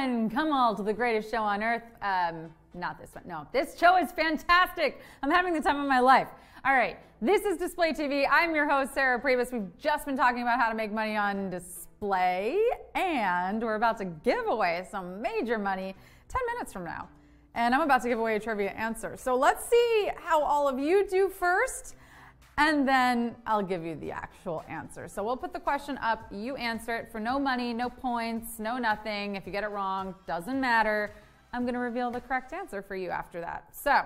everyone. Come all to the greatest show on earth. Not this one. No, this show is fantastic. I'm having the time of my life. All right, this is Display TV. I'm your host, Sarah Pribis. We've just been talking about how to make money on display, and we're about to give away some major money 10 minutes from now. And I'm about to give away a trivia answer. So let's see how all of you do first, and then I'll give you the actual answer. So we'll put the question up, you answer it for no money, no points, no nothing. If you get it wrong, doesn't matter. I'm gonna reveal the correct answer for you after that. So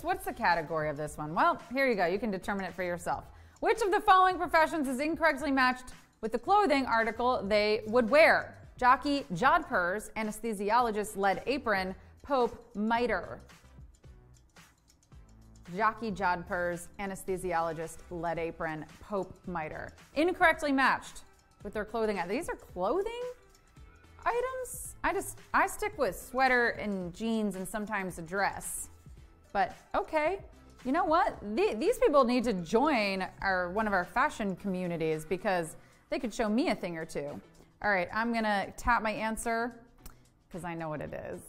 what's the category of this one? Well, here you go, you can determine it for yourself. Which of the following professions is incorrectly matched with the clothing article they would wear? Jockey, jodhpurs, anesthesiologist, lead apron, pope, mitre. Jockey, jodhpurs, anesthesiologist, lead apron, pope, mitre. Incorrectly matched with their clothing. These are clothing items? I stick with sweater and jeans and sometimes a dress. But okay, you know what? These people need to join one of our fashion communities because they could show me a thing or two. All right, I'm gonna tap my answer because I know what it is.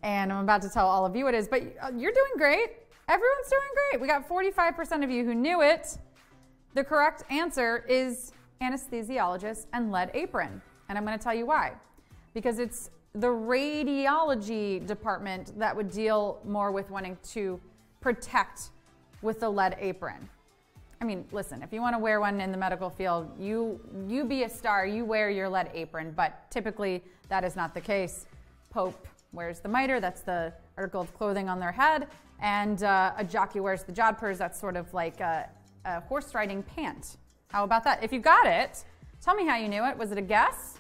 And I'm about to tell all of you what it is, but you're doing great. Everyone's doing great. We got 45% of you who knew it. The correct answer is anesthesiologist and lead apron. And I'm gonna tell you why. Because it's the radiology department that would deal more with wanting to protect with the lead apron. I mean, listen, if you want to wear one in the medical field, you be a star, you wear your lead apron, but typically that is not the case. Pope wears the mitre, that's the article of clothing on their head, and a jockey wears the jodhpurs, that's sort of like a horse riding pant. How about that? If you got it, tell me how you knew it. Was it a guess?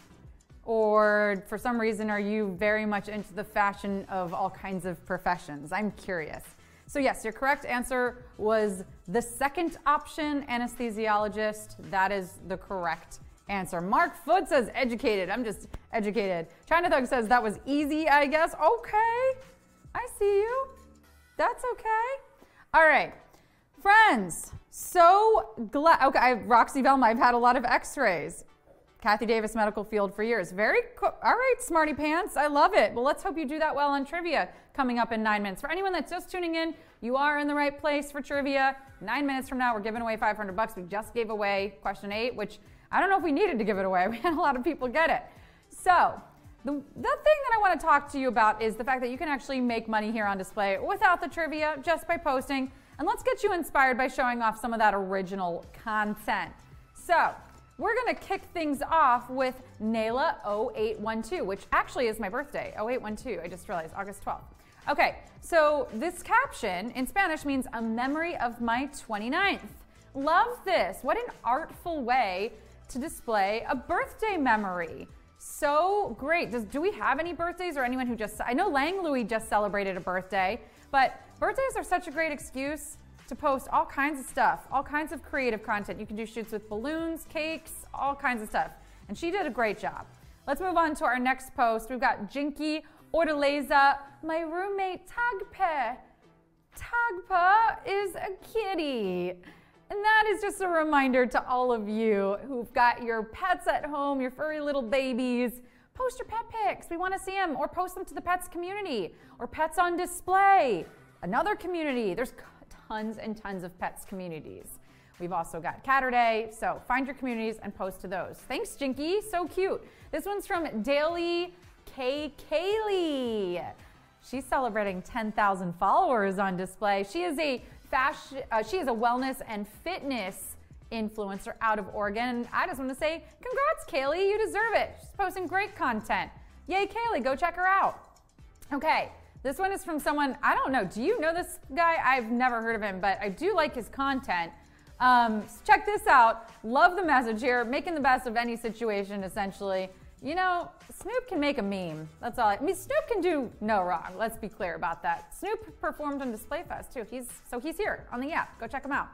Or for some reason, are you very much into the fashion of all kinds of professions? I'm curious. So yes, your correct answer was the second option, anesthesiologist. That is the correct answer. Mark Foot says educated. I'm just educated. China Thug says that was easy, I guess. Okay, I see you. That's okay. All right, friends. So glad. Okay, Roxy Velma, I've had a lot of x-rays. Kathy Davis Medical Field for years. Very cool. All right, smarty pants. I love it. Well, let's hope you do that well on trivia coming up in 9 minutes. For anyone that's just tuning in, you are in the right place for trivia. 9 minutes from now, we're giving away $500. We just gave away question 8, which I don't know if we needed to give it away. We had a lot of people get it. So the thing that I want to talk to you about is the fact that you can actually make money here on display without the trivia, just by posting. And let's get you inspired by showing off some of that original content. So we're going to kick things off with Nayla0812, which actually is my birthday, 0812. I just realized, August 12th. Okay, so this caption in Spanish means a memory of my 29th. Love this. What an artful way to display a birthday memory. So great. Do we have any birthdays or anyone who just, I know Lang Louie just celebrated a birthday, but birthdays are such a great excuse to post all kinds of stuff, all kinds of creative content. You can do shoots with balloons, cakes, all kinds of stuff. And she did a great job. Let's move on to our next post. We've got Jinky Ordeleza, my roommate Tagpe. Tagpa is a kitty. And that is just a reminder to all of you who've got your pets at home, your furry little babies. Post your pet pics. We want to see them, or post them to the pets community, or pets on display. Another community. There's tons and tons of pets communities. We've also got Catterday, so find your communities and post to those. Thanks, Jinky, so cute. This one's from Daily K. Kaylee. She's celebrating 10,000 followers on display. She is a wellness and fitness influencer out of Oregon. I just want to say, congrats, Kaylee, you deserve it. She's posting great content. Yay, Kaylee, go check her out. Okay. This one is from someone, I don't know, do you know this guy? I've never heard of him, but I do like his content. Check this out. Love the message here. Making the best of any situation, essentially. You know, Snoop can make a meme. That's all. I mean, Snoop can do no wrong. Let's be clear about that. Snoop performed on Display Fest, too. He's here on the app. Go check him out.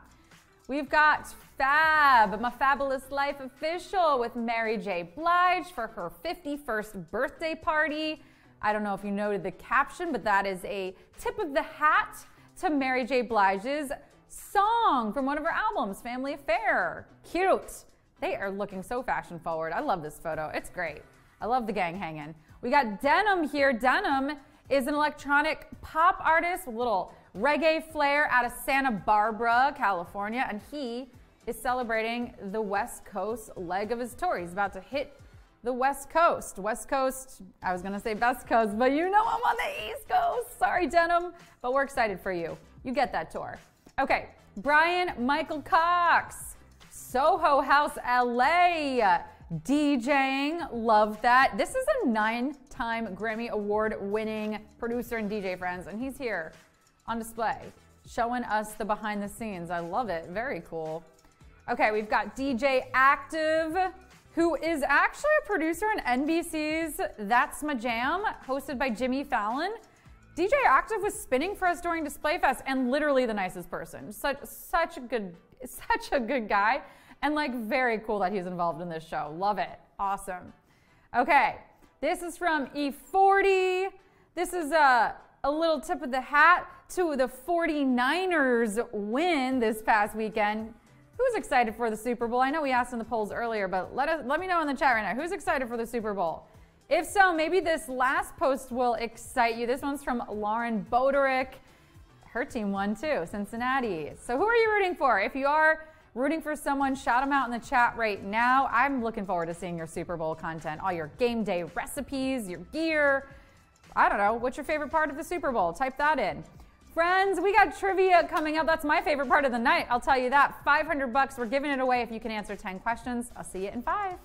We've got Fab, My Fabulous Life Official with Mary J. Blige for her 51st birthday party. I don't know if you noted the caption, but that is a tip of the hat to Mary J. Blige's song from one of her albums, Family Affair. Cute. They are looking so fashion forward. I love this photo. It's great. I love the gang hanging. We got Denim here. Denim is an electronic pop artist with a little reggae flair out of Santa Barbara, California, and he is celebrating the West Coast leg of his tour. He's about to hit the West Coast. West Coast, I was gonna say best coast, but you know I'm on the East Coast. Sorry, Denim, but we're excited for you. You get that tour. Okay, Brian Michael Cox, Soho House, LA, DJing, love that. This is a 9-time Grammy Award winning producer and DJ, friends, and he's here on display, showing us the behind the scenes. I love it, very cool. Okay, we've got DJ Active, who is actually a producer in NBC's That's My Jam, hosted by Jimmy Fallon. DJ Active was spinning for us during Display Fest and literally the nicest person. Such a good guy, and like very cool that he's involved in this show. Love it. Awesome. Okay, this is from E40. This is a little tip of the hat to the 49ers win this past weekend. Who's excited for the Super Bowl? I know we asked in the polls earlier, but let me know in the chat right now. Who's excited for the Super Bowl? If so, maybe this last post will excite you. This one's from Lauren Boderick. Her team won too, Cincinnati. So who are you rooting for? If you are rooting for someone, shout them out in the chat right now. I'm looking forward to seeing your Super Bowl content, all your game day recipes, your gear. I don't know, what's your favorite part of the Super Bowl? Type that in. Friends, we got trivia coming up. That's my favorite part of the night, I'll tell you that. $500, we're giving it away if you can answer 10 questions. I'll see you in 5.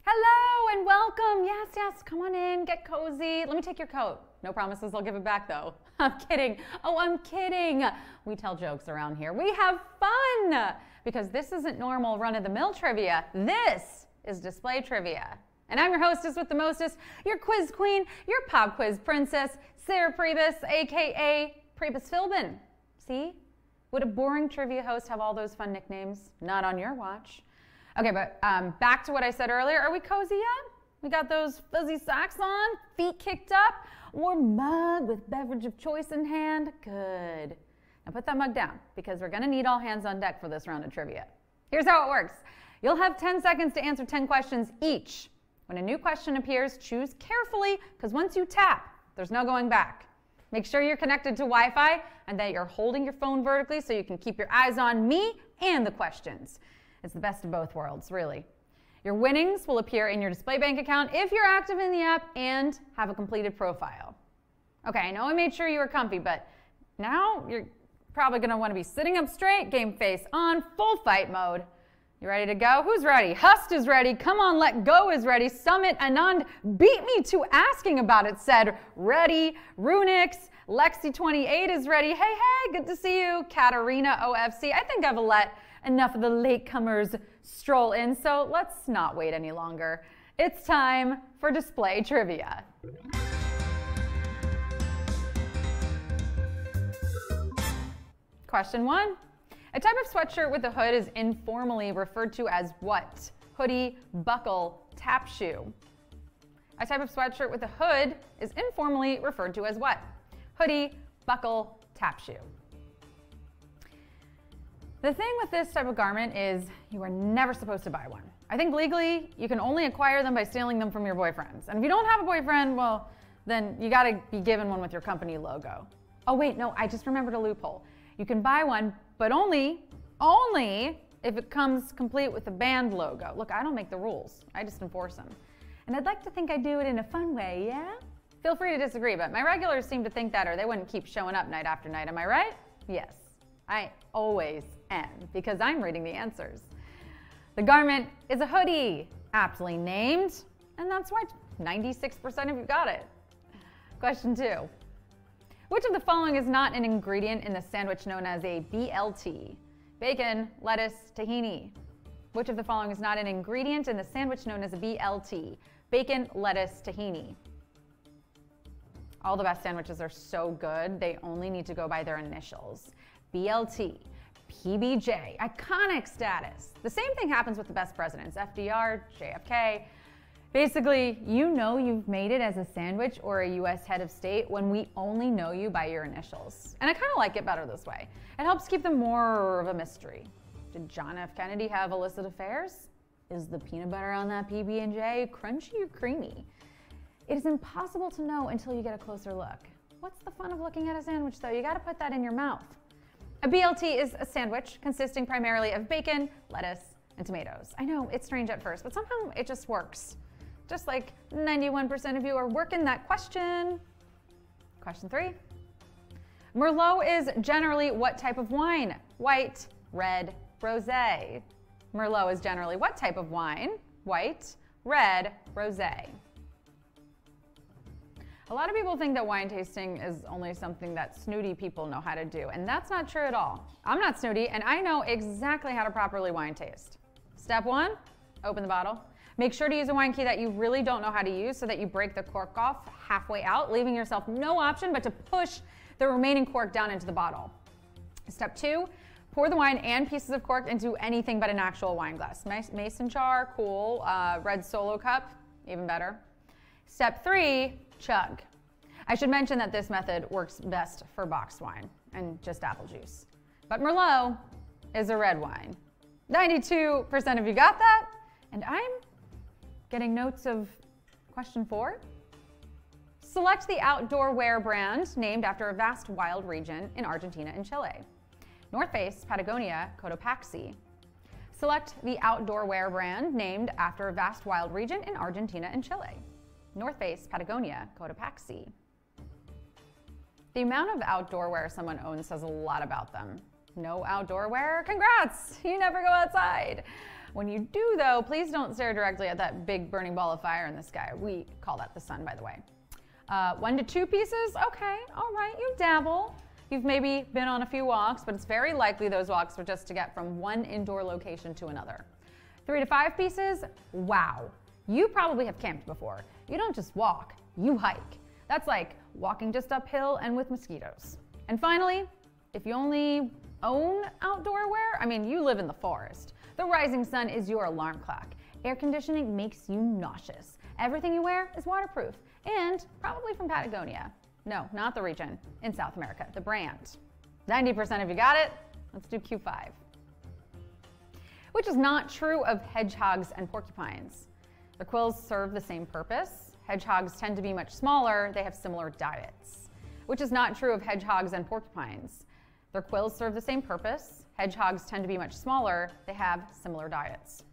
Hello and welcome. Yes, come on in, get cozy. Let me take your coat. No promises I'll give it back though. I'm kidding. Oh, I'm kidding. We tell jokes around here. We have fun because this isn't normal run-of-the-mill trivia. This is display trivia. And I'm your hostess with the mostest, your quiz queen, your pop quiz princess, Sarah Pribis, aka Pribis Philbin. See? Would a boring trivia host have all those fun nicknames? Not on your watch. Okay, but back to what I said earlier. Are we cozy yet? We got those fuzzy socks on, feet kicked up, warm mug with beverage of choice in hand. Good. Now put that mug down because we're gonna need all hands on deck for this round of trivia. Here's how it works. You'll have 10 seconds to answer 10 questions each. When a new question appears, choose carefully because once you tap, there's no going back. Make sure you're connected to Wi-Fi and that you're holding your phone vertically so you can keep your eyes on me and the questions. It's the best of both worlds, really. Your winnings will appear in your display bank account if you're active in the app and have a completed profile. Okay, I know I made sure you were comfy, but now you're probably going to want to be sitting up straight, game face on, full fight mode. You ready to go? Who's ready? Hust is ready. Come on, Let Go is ready. Summit Anand beat me to asking about it, said ready. Runix, Lexi28 is ready. Hey, good to see you. Katarina OFC. I think I've let enough of the latecomers stroll in, so let's not wait any longer. It's time for display trivia. Question 1. A type of sweatshirt with a hood is informally referred to as what? Hoodie, buckle, tap shoe. A type of sweatshirt with a hood is informally referred to as what? Hoodie, buckle, tap shoe. The thing with this type of garment is you are never supposed to buy one. I think legally you can only acquire them by stealing them from your boyfriends. And if you don't have a boyfriend, well, then you gotta be given one with your company logo. Oh wait, no, I just remembered a loophole. You can buy one, but only if it comes complete with the band logo. Look, I don't make the rules, I just enforce them. And I'd like to think I do it in a fun way, yeah? Feel free to disagree, but my regulars seem to think that or they wouldn't keep showing up night after night, am I right? Yes, I always am, because I'm reading the answers. The garment is a hoodie, aptly named, and that's why 96% of you got it. Question 2. Which of the following is not an ingredient in the sandwich known as a BLT? Bacon, lettuce, tahini. Which of the following is not an ingredient in the sandwich known as a BLT? Bacon, lettuce, tahini. All the best sandwiches are so good, they only need to go by their initials. BLT, PBJ, iconic status. The same thing happens with the best presidents, FDR, JFK. Basically, you know you've made it as a sandwich or a US head of state when we only know you by your initials. And I kind of like it better this way. It helps keep them more of a mystery. Did John F. Kennedy have illicit affairs? Is the peanut butter on that PB&J crunchy or creamy? It is impossible to know until you get a closer look. What's the fun of looking at a sandwich, though? You got to put that in your mouth. A BLT is a sandwich consisting primarily of bacon, lettuce, and tomatoes. I know, it's strange at first, but somehow it just works. Just like 91% of you are working that question. Question 3. Merlot is generally what type of wine? White, red, rosé. Merlot is generally what type of wine? White, red, rosé. A lot of people think that wine tasting is only something that snooty people know how to do, and that's not true at all. I'm not snooty, and I know exactly how to properly wine taste. Step 1, open the bottle. Make sure to use a wine key that you really don't know how to use so that you break the cork off halfway out, leaving yourself no option but to push the remaining cork down into the bottle. Step 2, pour the wine and pieces of cork into anything but an actual wine glass. Mason jar, cool. Red Solo cup, even better. Step 3, chug. I should mention that this method works best for boxed wine and just apple juice. But Merlot is a red wine. 92% of you got that, and I'm getting notes of question 4. Select the outdoor wear brand named after a vast wild region in Argentina and Chile. North Face, Patagonia, Cotopaxi. Select the outdoor wear brand named after a vast wild region in Argentina and Chile. North Face, Patagonia, Cotopaxi. The amount of outdoor wear someone owns says a lot about them. No outdoor wear? Congrats! You never go outside. When you do, though, please don't stare directly at that big burning ball of fire in the sky. We call that the sun, by the way. 1 to 2 pieces? Okay, all right, you dabble. You've maybe been on a few walks, but it's very likely those walks were just to get from one indoor location to another. 3 to 5 pieces? Wow. You probably have camped before. You don't just walk, you hike. That's like walking just uphill and with mosquitoes. And finally, if you only own outdoor wear, I mean, you live in the forest. The rising sun is your alarm clock. Air conditioning makes you nauseous. Everything you wear is waterproof and probably from Patagonia. No, not the region, in South America, the brand. 90% of you got it. Let's do Q5. Which is not true of hedgehogs and porcupines. Their quills serve the same purpose. Hedgehogs tend to be much smaller. They have similar diets. Which is not true of hedgehogs and porcupines. Their quills serve the same purpose. Hedgehogs tend to be much smaller. They have similar diets.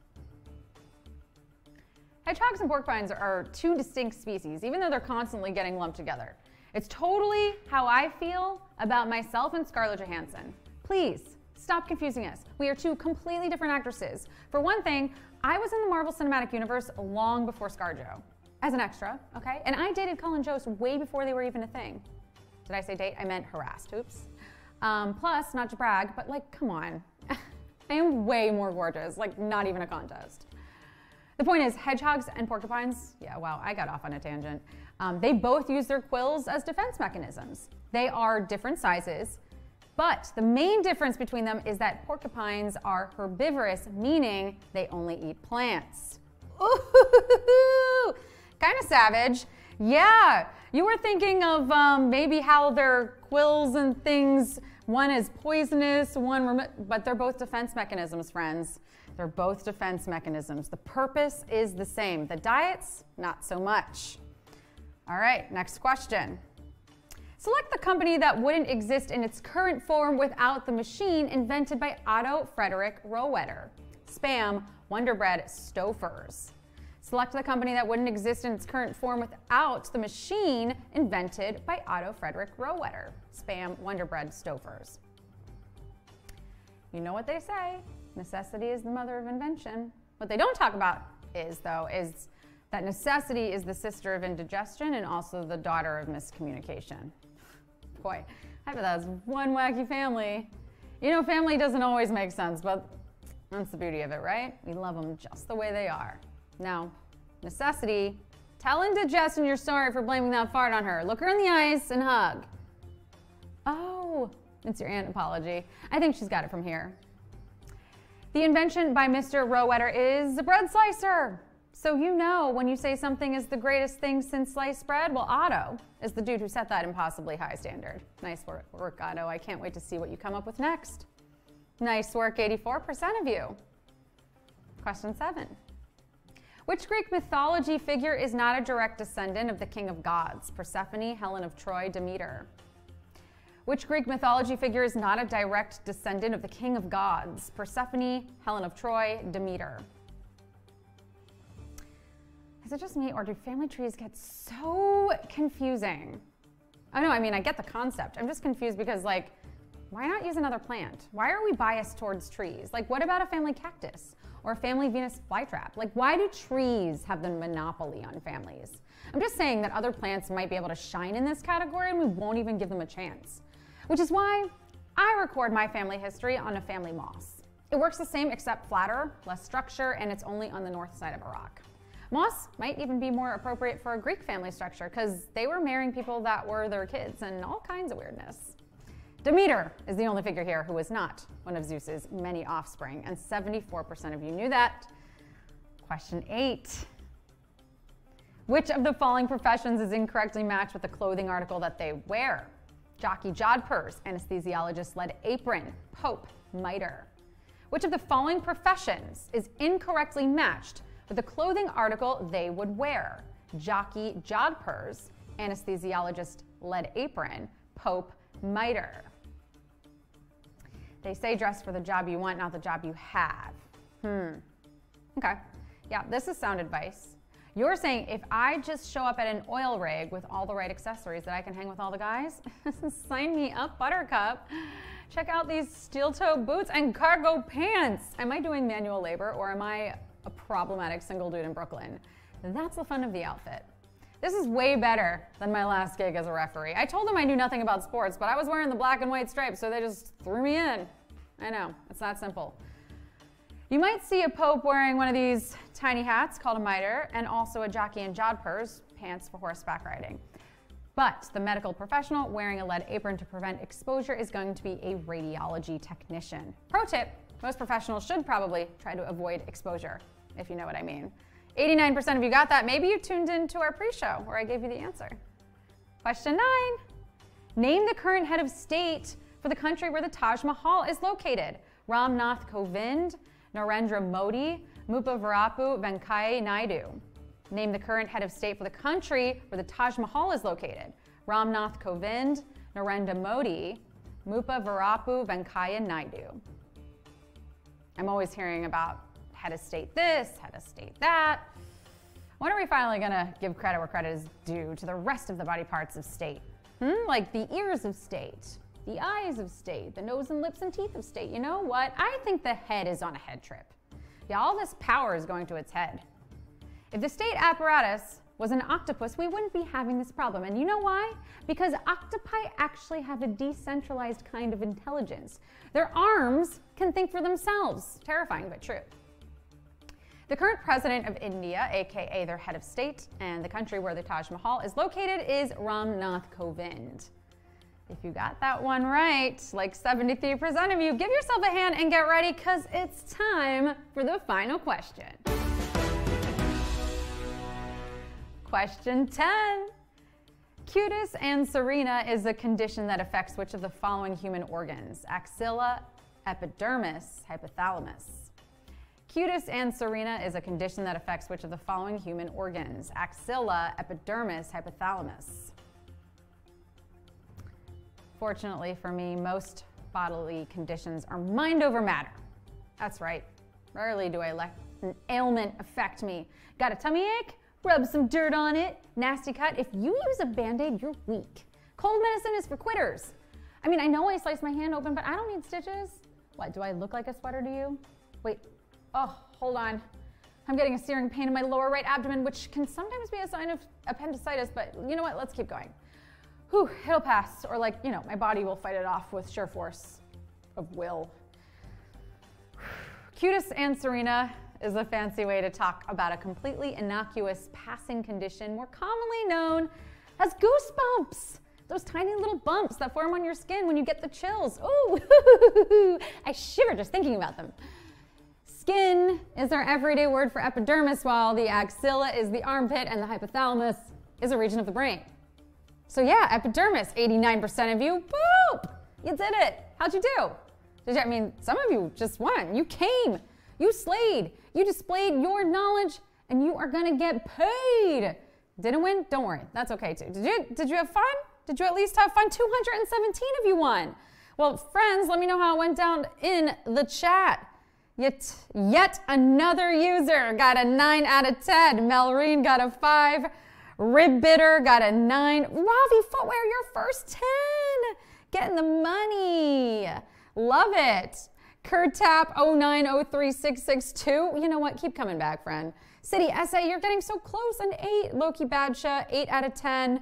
Hedgehogs and porcupines are 2 distinct species, even though they're constantly getting lumped together. It's totally how I feel about myself and Scarlett Johansson. Please, stop confusing us. We are 2 completely different actresses. For one thing, I was in the Marvel Cinematic Universe long before ScarJo, as an extra, okay? And I dated Colin Jost way before they were even a thing. Did I say date? I meant harassed, oops. Plus, not to brag, but like, come on. I am way more gorgeous, like not even a contest. The point is, hedgehogs and porcupines, yeah, wow, I got off on a tangent. They both use their quills as defense mechanisms. They are different sizes, but the main difference between them is that porcupines are herbivorous, meaning they only eat plants. Ooh, kind of savage. Yeah, you were thinking of maybe how their quills and things, one is poisonous, but they're both defense mechanisms, friends. They're both defense mechanisms. The purpose is the same. The diets, not so much. All right, next question. Select the company that wouldn't exist in its current form without the machine invented by Otto Frederick Rohwedder. Spam, Wonder Bread Stouffer's. Select the company that wouldn't exist in its current form without the machine invented by Otto Frederick Rohwedder. Spam, Wonder Bread Stouffer's. You know what they say. Necessity is the mother of invention. What they don't talk about is that necessity is the sister of indigestion and also the daughter of miscommunication. Boy, I bet that's one wacky family. You know, family doesn't always make sense, but that's the beauty of it, right? We love them just the way they are. Now, necessity, tell indigestion you're sorry for blaming that fart on her. Look her in the eyes and hug. Oh, it's your aunt apology. I think she's got it from here. The invention by Mr. Rohwedder is a bread slicer. So you know when you say something is the greatest thing since sliced bread, well, Otto is the dude who set that impossibly high standard. Nice work, Otto. I can't wait to see what you come up with next. Nice work, 84% of you. Question 7. Which Greek mythology figure is not a direct descendant of the king of gods? Persephone, Helen of Troy, Demeter. Which Greek mythology figure is not a direct descendant of the king of gods? Persephone, Helen of Troy, Demeter. Is it just me, or do family trees get so confusing? Oh no, I mean, I get the concept. I'm just confused because, like, why not use another plant? Why are we biased towards trees? Like, what about a family cactus or a family Venus flytrap? Like, why do trees have the monopoly on families? I'm just saying that other plants might be able to shine in this category and we won't even give them a chance. Which is why I record my family history on a family moss. It works the same except flatter, less structure, and it's only on the north side of a rock. Moss might even be more appropriate for a Greek family structure because they were marrying people that were their kids and all kinds of weirdness. Demeter is the only figure here who was not one of Zeus's many offspring, and 74% of you knew that. Question 8. Which of the following professions is incorrectly matched with the clothing article that they wear? Jockey, jodhpurs, anesthesiologist, lead apron, pope, mitre. Which of the following professions is incorrectly matched with the clothing article they would wear? Jockey, jodhpurs, anesthesiologist, lead apron, pope, mitre. They say dress for the job you want, not the job you have. Okay. Yeah, this is sound advice. You're saying if I just show up at an oil rig with all the right accessories that I can hang with all the guys? Sign me up, buttercup. Check out these steel-toe boots and cargo pants. Am I doing manual labor or am I a problematic single dude in Brooklyn? That's the fun of the outfit. This is way better than my last gig as a referee. I told them I knew nothing about sports, but I was wearing the black and white stripes, so they just threw me in. I know, it's that simple. You might see a pope wearing one of these tiny hats called a mitre, and also a jockey in jodhpurs, pants for horseback riding. But the medical professional wearing a lead apron to prevent exposure is going to be a radiology technician. Pro tip, most professionals should probably try to avoid exposure, if you know what I mean. 89% of you got that. Maybe you tuned into our pre-show where I gave you the answer. Question 9. Name the current head of state for the country where the Taj Mahal is located. Ram Nath Kovind, Narendra Modi, Mupavarapu Venkaiah Naidu. Name the current head of state for the country where the Taj Mahal is located. Ram Nath Kovind, Narendra Modi, Mupavarapu Venkaiah Naidu. I'm always hearing about head of state this, head of state that. When are we finally gonna give credit where credit is due to the rest of the body parts of state? Like the ears of state, the eyes of state, the nose and lips and teeth of state. You know what? I think the head is on a head trip. Yeah, all this power is going to its head. If the state apparatus was an octopus, we wouldn't be having this problem. And you know why? Because octopi actually have a decentralized kind of intelligence. Their arms can think for themselves. Terrifying, but true. The current president of India, aka their head of state, and the country where the Taj Mahal is located is Ram Nath Kovind. If you got that one right, like 73% of you, give yourself a hand and get ready because it's time for the final question. Question 10. Cutis anserina is a condition that affects which of the following human organs? Axilla, epidermis, hypothalamus. Cutis anserina is a condition that affects which of the following human organs? Axilla, epidermis, hypothalamus. Fortunately for me, most bodily conditions are mind over matter. That's right. Rarely do I let an ailment affect me. Got a tummy ache? Rub some dirt on it. Nasty cut? If you use a Band-Aid, you're weak. Cold medicine is for quitters. I mean, I know I sliced my hand open, but I don't need stitches. What, do I look like a sweater to you? Wait. Oh, hold on. I'm getting a searing pain in my lower right abdomen, which can sometimes be a sign of appendicitis, but you know what? Let's keep going. Whew, it'll pass. Or like, you know, my body will fight it off with sheer force of will. Cutis anserina is a fancy way to talk about a completely innocuous passing condition more commonly known as goosebumps. Those tiny little bumps that form on your skin when you get the chills. Ooh, I shiver just thinking about them. Skin is our everyday word for epidermis, while the axilla is the armpit and the hypothalamus is a region of the brain. So yeah, epidermis, 89% of you, boop! You did it. How'd you do? I mean, some of you just won. You came. You slayed. You displayed your knowledge, and you are going to get paid. Didn't win? Don't worry. That's okay, too. Did you have fun? Did you at least have fun? 217 of you won. Well, friends, let me know how it went down in the chat. Yet another user got a 9 out of 10. Melreen got a 5. Rib Bitter got a 9. Ravi Footwear, your first 10. Getting the money. Love it. Kurtap 09036662. You know what? Keep coming back, friend. City SA, you're getting so close. An 8. Loki Badsha, 8 out of 10.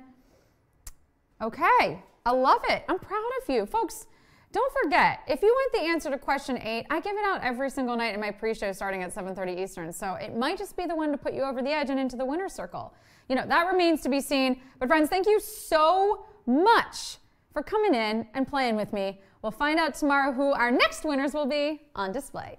Okay. I love it. I'm proud of you. Folks, don't forget, if you want the answer to question 8, I give it out every single night in my pre-show starting at 7:30 Eastern. So it might just be the one to put you over the edge and into the winner's circle. You know, that remains to be seen. But friends, thank you so much for coming in and playing with me. We'll find out tomorrow who our next winners will be on display.